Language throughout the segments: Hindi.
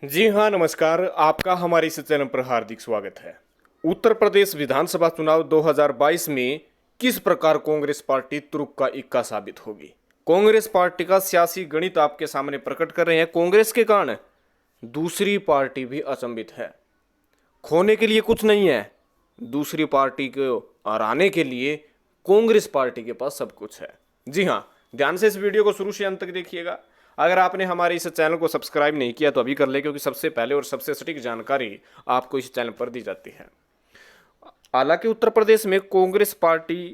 जी हाँ, नमस्कार। आपका हमारे इस चैनल पर हार्दिक स्वागत है। उत्तर प्रदेश विधानसभा चुनाव 2022 में किस प्रकार कांग्रेस पार्टी तुरुप का इक्का साबित होगी। कांग्रेस पार्टी का सियासी गणित आपके सामने प्रकट कर रहे हैं। कांग्रेस के कारण दूसरी पार्टी भी अचंभित है। खोने के लिए कुछ नहीं है, दूसरी पार्टी को हराने के लिए कांग्रेस पार्टी के पास सब कुछ है। जी हाँ, ध्यान से इस वीडियो को शुरू से अंत तक देखिएगा। अगर आपने हमारे इस चैनल को सब्सक्राइब नहीं किया तो अभी कर ले, क्योंकि सबसे पहले और सबसे सटीक जानकारी आपको इस चैनल पर दी जाती है। हालांकि उत्तर प्रदेश में कांग्रेस पार्टी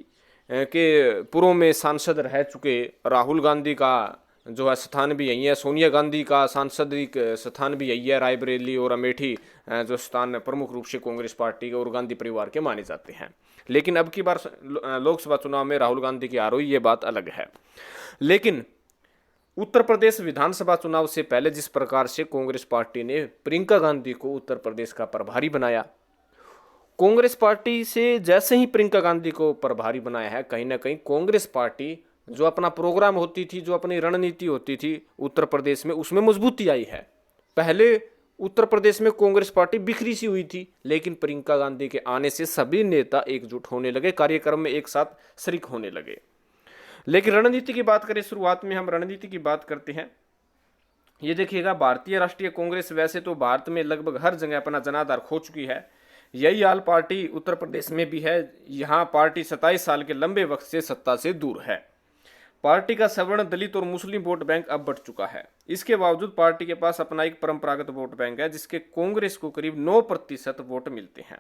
के पूर्व में सांसद रह चुके राहुल गांधी का जो है स्थान भी यही है, सोनिया गांधी का सांसदिक स्थान भी यही है, रायबरेली और अमेठी जो स्थान प्रमुख रूप से कांग्रेस पार्टी के और गांधी परिवार के माने जाते हैं। लेकिन अब की बार लोकसभा चुनाव में राहुल गांधी की हार हुई, ये बात अलग है। लेकिन उत्तर प्रदेश विधानसभा चुनाव से पहले जिस प्रकार से कांग्रेस पार्टी ने प्रियंका गांधी को उत्तर प्रदेश का प्रभारी बनाया, कांग्रेस पार्टी से जैसे ही प्रियंका गांधी को प्रभारी बनाया है, कहीं ना कहीं कांग्रेस पार्टी जो अपना प्रोग्राम होती थी, जो अपनी रणनीति होती थी उत्तर प्रदेश में, उसमें मजबूती आई है। पहले उत्तर प्रदेश में कांग्रेस पार्टी बिखरी सी हुई थी, लेकिन प्रियंका गांधी के आने से सभी नेता एकजुट होने लगे, कार्यक्रम में एक साथ शरीक होने लगे। लेकिन रणनीति की बात करें, शुरुआत में हम रणनीति की बात करते हैं। ये देखिएगा, भारतीय राष्ट्रीय कांग्रेस वैसे तो भारत में लगभग हर जगह अपना जनाधार खो चुकी है। यही हाल पार्टी उत्तर प्रदेश में भी है। यहाँ पार्टी 27 साल के लंबे वक्त से सत्ता से दूर है। पार्टी का सवर्ण, दलित और मुस्लिम वोट बैंक अब बढ़ चुका है। इसके बावजूद पार्टी के पास अपना एक परंपरागत वोट बैंक है, जिसके कांग्रेस को करीब 9% वोट मिलते हैं।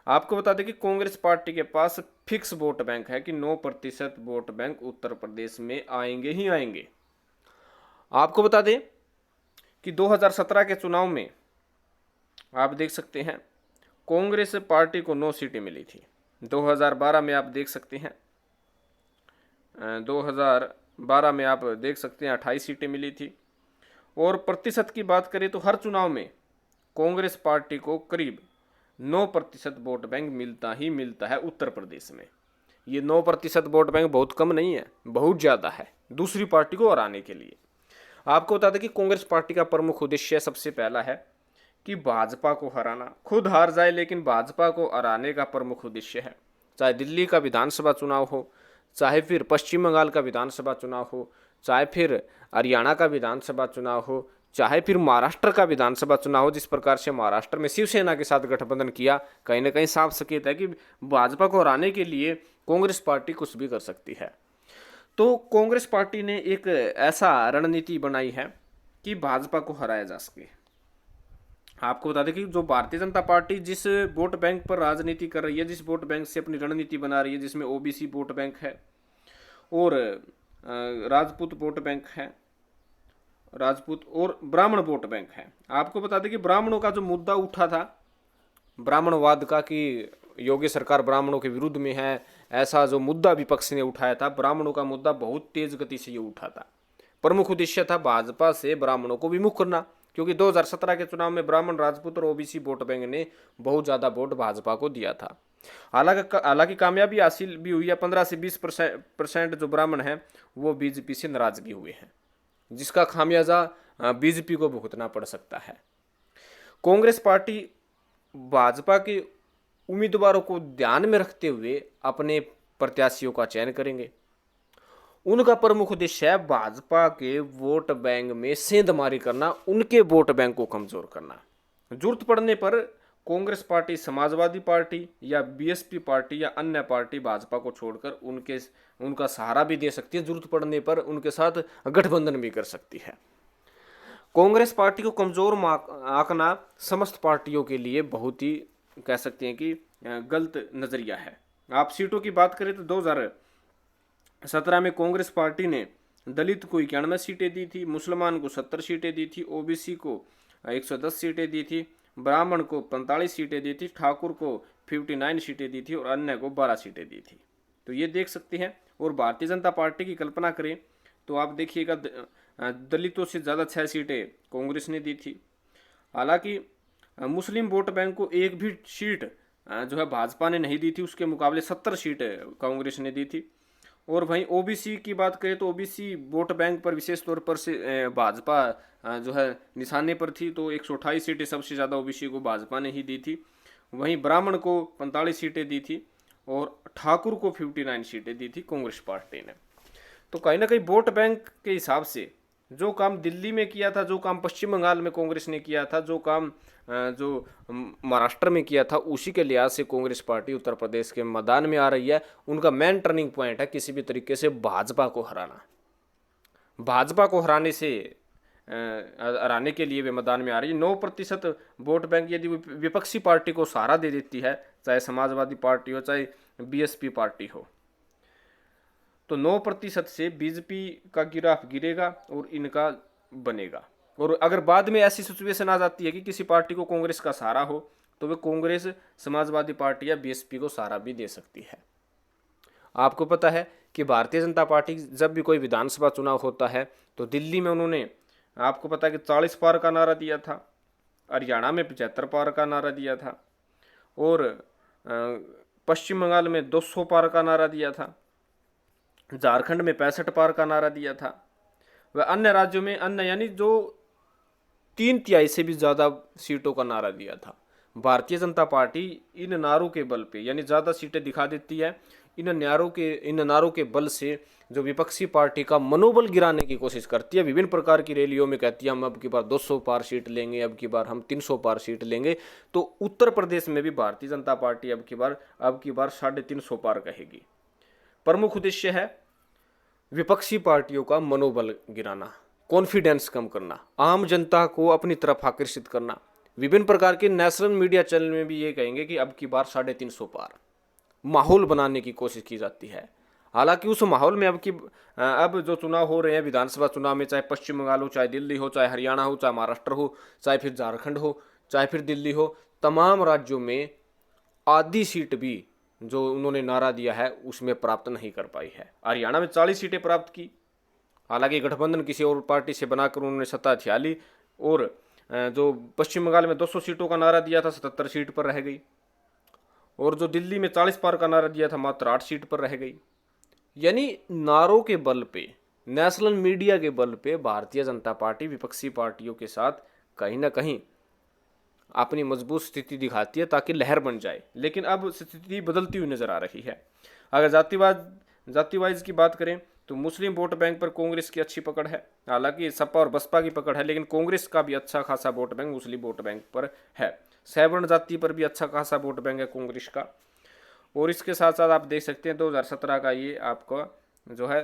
आपको बता दें कि कांग्रेस पार्टी के पास फिक्स वोट बैंक है कि 9% वोट बैंक उत्तर प्रदेश में आएंगे ही आएंगे। आपको बता दें कि 2017 के चुनाव में आप देख सकते हैं कांग्रेस पार्टी को 9 सीटें मिली थी। 2012 में आप देख सकते हैं 2012 में आप देख सकते हैं 28 सीटें मिली थी। और प्रतिशत की बात करें तो हर चुनाव में कांग्रेस पार्टी को करीब 9% वोट बैंक मिलता ही मिलता है उत्तर प्रदेश में। ये 9% वोट बैंक बहुत कम नहीं है, बहुत ज़्यादा है दूसरी पार्टी को हराने के लिए। आपको बता दें कि कांग्रेस पार्टी का प्रमुख उद्देश्य सबसे पहला है कि भाजपा को हराना। खुद हार जाए लेकिन भाजपा को हराने का प्रमुख उद्देश्य है। चाहे दिल्ली का विधानसभा चुनाव हो, चाहे फिर पश्चिम बंगाल का विधानसभा चुनाव हो, चाहे फिर हरियाणा का विधानसभा चुनाव हो, चाहे फिर महाराष्ट्र का विधानसभा चुनाव हो। जिस प्रकार से महाराष्ट्र में शिवसेना के साथ गठबंधन किया, कहीं ना कहीं साफ संकेत है कि भाजपा को हराने के लिए कांग्रेस पार्टी कुछ भी कर सकती है। तो कांग्रेस पार्टी ने एक ऐसा रणनीति बनाई है कि भाजपा को हराया जा सके। आपको बता दें कि जो भारतीय जनता पार्टी जिस वोट बैंक पर राजनीति कर रही है, जिस वोट बैंक से अपनी रणनीति बना रही है, जिसमें ओबीसी वोट बैंक है और राजपूत वोट बैंक है, राजपूत और ब्राह्मण वोट बैंक है। आपको बता दें कि ब्राह्मणों का जो मुद्दा उठा था, ब्राह्मणवाद का, कि योगी सरकार ब्राह्मणों के विरुद्ध में है, ऐसा जो मुद्दा विपक्ष ने उठाया था, ब्राह्मणों का मुद्दा बहुत तेज गति से ये उठा था। प्रमुख उद्देश्य था भाजपा से ब्राह्मणों को विमुख करना, क्योंकि 2017 के चुनाव में ब्राह्मण, राजपूत और ओबीसी वोट बैंक ने बहुत ज़्यादा वोट भाजपा को दिया था। हालांकि कामयाबी हासिल भी हुई है। 15 से 20% जो ब्राह्मण हैं वो बीजेपी से नाराजगी हुए हैं, जिसका खामियाजा बीजेपी को भुगतना पड़ सकता है। कांग्रेस पार्टी भाजपा के उम्मीदवारों को ध्यान में रखते हुए अपने प्रत्याशियों का चयन करेंगे। उनका प्रमुख उद्देश्य है भाजपा के वोट बैंक में सेंधमारी करना, उनके वोट बैंक को कमजोर करना। जरूरत पड़ने पर कांग्रेस पार्टी, समाजवादी पार्टी या बीएसपी पार्टी या अन्य पार्टी भाजपा को छोड़कर उनका सहारा भी दे सकती है। जरूरत पड़ने पर उनके साथ गठबंधन भी कर सकती है। कांग्रेस पार्टी को कमजोर आंकना समस्त पार्टियों के लिए बहुत ही, कह सकते हैं कि, गलत नजरिया है। आप सीटों की बात करें तो 2017 में कांग्रेस पार्टी ने दलित को 91 सीटें दी थी, मुसलमान को 70 सीटें दी थी, ओबीसी को 110 सीटें दी थी, ब्राह्मण को 45 सीटें दी थी, ठाकुर को 59 सीटें दी थी और अन्य को 12 सीटें दी थी। तो ये देख सकते हैं। और भारतीय जनता पार्टी की कल्पना करें तो आप देखिएगा, दलितों से ज़्यादा 6 सीटें कांग्रेस ने दी थी। हालांकि मुस्लिम वोट बैंक को एक भी सीट जो है भाजपा ने नहीं दी थी, उसके मुकाबले 70 सीटें कांग्रेस ने दी थी। और वहीं ओबीसी की बात करें तो ओबीसी वोट बैंक पर विशेष तौर पर से भाजपा जो है निशाने पर थी, तो 128 सीटें सबसे ज़्यादा ओबीसी को भाजपा ने ही दी थी। वहीं ब्राह्मण को 45 सीटें दी थी और ठाकुर को 59 सीटें दी थी कांग्रेस पार्टी ने। तो कहीं ना कहीं वोट बैंक के हिसाब से जो काम दिल्ली में किया था, जो काम पश्चिम बंगाल में कांग्रेस ने किया था, जो काम जो महाराष्ट्र में किया था, उसी के लिहाज से कांग्रेस पार्टी उत्तर प्रदेश के मैदान में आ रही है। उनका मेन टर्निंग पॉइंट है किसी भी तरीके से भाजपा को हराना। भाजपा को हराने के लिए वे मैदान में आ रही है। 9% वोट बैंक यदि विपक्षी पार्टी को सहारा दे देती है, चाहे समाजवादी पार्टी हो चाहे बीएसपी पार्टी हो, तो 9% से बीजेपी का गिराफ गिरेगा और इनका बनेगा। और अगर बाद में ऐसी सिचुएशन आ जाती है कि किसी पार्टी को कांग्रेस का सहारा हो, तो वे कांग्रेस समाजवादी पार्टी या बीएसपी को सहारा भी दे सकती है। आपको पता है कि भारतीय जनता पार्टी जब भी कोई विधानसभा चुनाव होता है तो दिल्ली में उन्होंने, आपको पता है कि 40 पार का नारा दिया था, हरियाणा में 75 पार का नारा दिया था, और पश्चिम बंगाल में 200 पार का नारा दिया था, झारखंड में 65 पार का नारा दिया था, वह अन्य राज्यों में अन्य यानी जो 3/3 से भी ज़्यादा सीटों का नारा दिया था। भारतीय जनता पार्टी इन नारों के बल पे यानी ज़्यादा सीटें दिखा देती है। इन नारों के बल से जो विपक्षी पार्टी का मनोबल गिराने की कोशिश करती है, विभिन्न प्रकार की रैलियों में कहती है हम अब की बार 200 पार सीट लेंगे, अब की बार हम 300 पार सीट लेंगे। तो उत्तर प्रदेश में भी भारतीय जनता पार्टी अब की बार 350 पार कहेगी। प्रमुख उद्देश्य है विपक्षी पार्टियों का मनोबल गिराना, कॉन्फिडेंस कम करना, आम जनता को अपनी तरफ आकर्षित करना। विभिन्न प्रकार के नेशनल मीडिया चैनल में भी ये कहेंगे कि अब की बार 350 पार, माहौल बनाने की कोशिश की जाती है। हालांकि उस माहौल में अब जो चुनाव हो रहे हैं विधानसभा चुनाव में, चाहे पश्चिम बंगाल हो, चाहे दिल्ली हो, चाहे हरियाणा हो, चाहे महाराष्ट्र हो, चाहे फिर झारखंड हो, चाहे फिर दिल्ली हो, तमाम राज्यों में आधी सीट भी जो उन्होंने नारा दिया है उसमें प्राप्त नहीं कर पाई है। हरियाणा में 40 सीटें प्राप्त की, हालांकि गठबंधन किसी और पार्टी से बनाकर उन्होंने सत्ता हथिया, और जो पश्चिम बंगाल में 200 सीटों का नारा दिया था 77 सीट पर रह गई, और जो दिल्ली में 40 पार का नारा दिया था मात्र 8 सीट पर रह गई। यानी नारों के बल पे, नेशनल मीडिया के बल पे भारतीय जनता पार्टी विपक्षी पार्टियों के साथ कहीं ना कहीं अपनी मजबूत स्थिति दिखाती है ताकि लहर बन जाए। लेकिन अब स्थिति बदलती हुई नजर आ रही है। अगर जातिवाइज की बात करें तो मुस्लिम वोट बैंक पर कांग्रेस की अच्छी पकड़ है, हालांकि सपा और बसपा की पकड़ है, लेकिन कांग्रेस का भी अच्छा खासा वोट बैंक मुस्लिम वोट बैंक पर है। सवर्ण जाति पर भी अच्छा खासा वोट बैंक है कांग्रेस का। और इसके साथ साथ आप देख सकते हैं 2017 का ये आपका जो है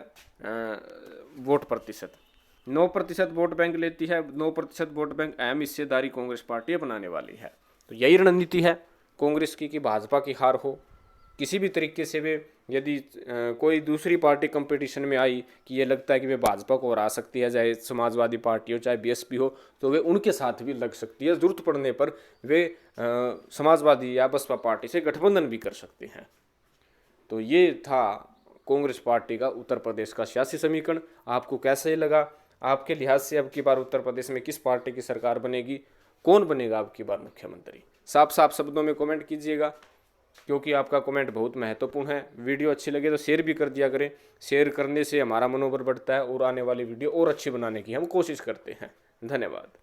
वोट प्रतिशत 9% वोट बैंक लेती है। 9% वोट बैंक अहम हिस्सेदारी कांग्रेस पार्टी बनाने वाली है। तो यही रणनीति है कांग्रेस की कि भाजपा की हार हो, किसी भी तरीके से वे यदि कोई दूसरी पार्टी कंपटीशन में आई कि ये लगता है कि वे भाजपा को हरा सकती है, चाहे समाजवादी पार्टी हो चाहे बीएसपी हो, तो वे उनके साथ भी लग सकती है। जरूरत पड़ने पर वे समाजवादी या बसपा पार्टी से गठबंधन भी कर सकते हैं। तो ये था कांग्रेस पार्टी का उत्तर प्रदेश का सियासी समीकरण। आपको कैसे लगा? आपके लिहाज से अब की बार उत्तर प्रदेश में किस पार्टी की सरकार बनेगी, कौन बनेगा अब की बार मुख्यमंत्री? साफ साफ शब्दों में कमेंट कीजिएगा, क्योंकि आपका कमेंट बहुत महत्वपूर्ण है। वीडियो अच्छी लगे तो शेयर भी कर दिया करें। शेयर करने से हमारा मनोबल बढ़ता है और आने वाली वीडियो और अच्छी बनाने की हम कोशिश करते हैं। धन्यवाद।